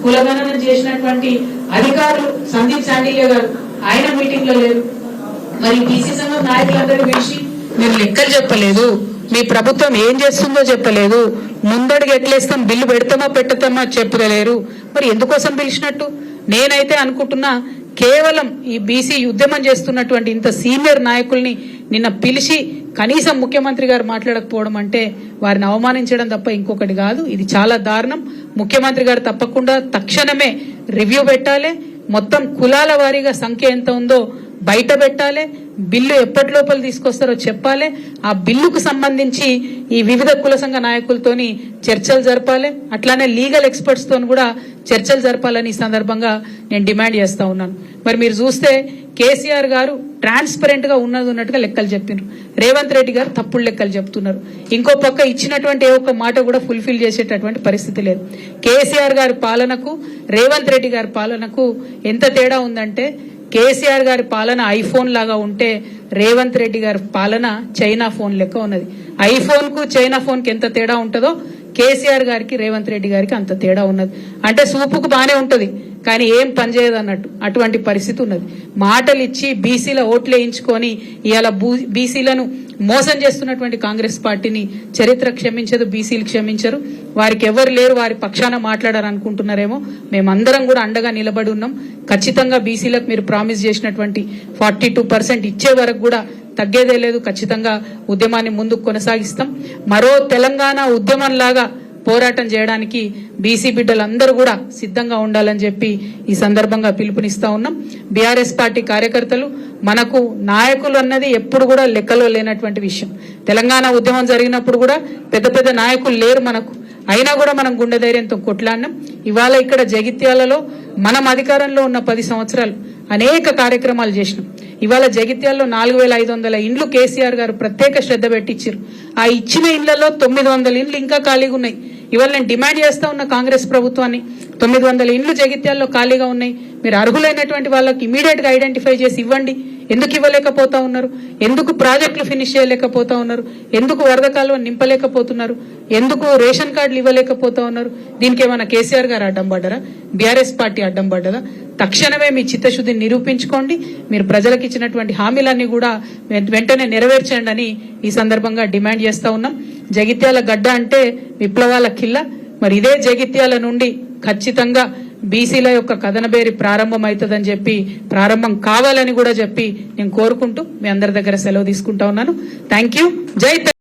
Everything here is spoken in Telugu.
కులగణన చేసినటువంటి అధికారులు సందీప్ శాండిల్య గారు ఆయన మీటింగ్ లో లేరు. మరి బీసీ సంఘం నాయకులందరూ పిలిచి మీరు లెక్కలు చెప్పలేదు, మీ ప్రభుత్వం ఏం చేస్తుందో చెప్పలేదు, ముందడుగు ఎట్లేస్తాం, బిల్లు పెడతామా పెట్టతామా చెప్పలేరు. మరి ఎందుకోసం పిలిచినట్టు? నేనైతే అనుకుంటున్నా కేవలం ఈ బీసీ ఉద్యమం చేస్తున్నటువంటి ఇంత సీనియర్ నాయకుల్ని నిన్న పిలిచి కనీసం ముఖ్యమంత్రి గారు మాట్లాడకపోవడం అంటే వారిని అవమానించడం తప్ప ఇంకొకటి కాదు. ఇది చాలా దారుణం. ముఖ్యమంత్రి గారు తప్పకుండా తక్షణమే రివ్యూ పెట్టాలి, మొత్తం కులాల వారీగా సంఖ్య ఎంత ఉందో బయట పెట్టాలి, బిల్లు ఎప్పటి లోపల తీసుకొస్తారో చెప్పాలి, ఆ బిల్లుకు సంబంధించి ఈ వివిధ కుల సంఘ నాయకులతోని చర్చలు జరపాలి, అట్లానే లీగల్ ఎక్స్పర్ట్స్ తోని కూడా చర్చలు జరపాలని ఈ సందర్భంగా నేను డిమాండ్ చేస్తా ఉన్నాను. మరి మీరు చూస్తే కేసీఆర్ గారు ట్రాన్స్పరెంట్ గా ఉన్నట్టుగా లెక్కలు చెప్పినారు, రేవంత్ రెడ్డి గారు తప్పుడు లెక్కలు చెప్తున్నారు. ఇంకో పక్క ఇచ్చినటువంటి ఏ ఒక్క మాట కూడా ఫుల్ఫిల్ చేసేటటువంటి పరిస్థితి లేదు. కేసీఆర్ గారి పాలనకు రేవంత్ రెడ్డి గారి పాలనకు ఎంత తేడా ఉందంటే కేసీఆర్ గారి పాలన ఐఫోన్ లాగా ఉంటే రేవంత్ రెడ్డి గారి పాలన చైనా ఫోన్ లెక్క ఉన్నది. ఐఫోన్ కు చైనా ఫోన్ కి ఎంత తేడా ఉంటుందో కేసీఆర్ గారికి రేవంత్ రెడ్డి గారికి అంత తేడా ఉన్నది. అంటే సూపుకు బానే ఉంటది కానీ ఏం పనిచేయదు అన్నట్టు అటువంటి పరిస్థితి ఉన్నది. మాటలు ఇచ్చి బీసీల ఓట్లు వేయించుకొని ఇవాళ బీసీలను మోసం చేస్తున్నటువంటి కాంగ్రెస్ పార్టీని చరిత్ర క్షమించదు, బీసీలు క్షమించరు. వారికి ఎవరు లేరు, వారి పక్షాన మాట్లాడారనుకుంటున్నారేమో. మేమందరం కూడా అండగా నిలబడి ఉన్నాం. ఖచ్చితంగా బీసీలకు మీరు ప్రామిస్ చేసినటువంటి 42% ఇచ్చే వరకు కూడా తగ్గేదే లేదు. ఖచ్చితంగా ఉద్యమాన్ని ముందుకు కొనసాగిస్తాం. మరో తెలంగాణ ఉద్యమంలాగా పోరాటం చేయడానికి బీసీ బిడ్డలందరూ కూడా సిద్ధంగా ఉండాలని చెప్పి ఈ సందర్భంగా పిలుపునిస్తా ఉన్నాం. బీఆర్ఎస్ పార్టీ కార్యకర్తలు మనకు నాయకులు అన్నది ఎప్పుడు కూడా లెక్కలో లేనటువంటి విషయం. తెలంగాణ ఉద్యమం జరిగినప్పుడు కూడా పెద్ద పెద్ద నాయకులు లేరు మనకు, అయినా కూడా మనం గుండె ధైర్యంతో కొట్లాడినాం. ఇవాళ ఇక్కడ జగిత్యాలలో మనం అధికారంలో ఉన్న 10 సంవత్సరాలు అనేక కార్యక్రమాలు చేసినాం. ఇవాళ జగిత్యాల్లో 4500 ఇండ్లు కేసీఆర్ గారు ప్రత్యేక శ్రద్ధ పెట్టించారు. ఆ ఇచ్చిన ఇండ్లలో 900 ఇండ్లు ఇంకా ఖాళీగా ఉన్నాయి. ఇవాళ నేను డిమాండ్ చేస్తా ఉన్న కాంగ్రెస్ ప్రభుత్వాన్ని, 900 ఇండ్లు జగిత్యాల్లో ఖాళీగా ఉన్నాయి, మీరు అర్హులైనటువంటి వాళ్ళకి ఇమీడియట్ గా ఐడెంటిఫై చేసి ఇవ్వండి. ఎందుకు ఇవ్వలేకపోతా ఉన్నారు? ఎందుకు ప్రాజెక్టులు ఫినిష్ చేయలేకపోతా ఉన్నారు? ఎందుకు వరద కాలువ నింపలేకపోతున్నారు? ఎందుకు రేషన్ కార్డులు ఇవ్వలేకపోతా ఉన్నారు? దీనికి ఏమైనా కేసీఆర్ గారు అడ్డం పడ్డారా? బీఆర్ఎస్ పార్టీ అడ్డం పడ్డదా? తక్షణమే మీ చిత్తశుద్ధిని నిరూపించుకోండి. మీరు ప్రజలకు ఇచ్చినటువంటి హామీలన్నీ కూడా వెంటనే నెరవేర్చండి అని ఈ సందర్భంగా డిమాండ్ చేస్తా ఉన్నాం. జగిత్యాల గడ్డ అంటే విప్లవాల కిల్ల. మరి ఇదే జగిత్యాల నుండి ఖచ్చితంగా బీసీల యొక్క కథనబేరి ప్రారంభం అవుతుందని చెప్పి, ప్రారంభం కావాలని కూడా చెప్పి నేను కోరుకుంటూ మీ అందరి దగ్గర సెలవు తీసుకుంటా ఉన్నాను. Thank you. జై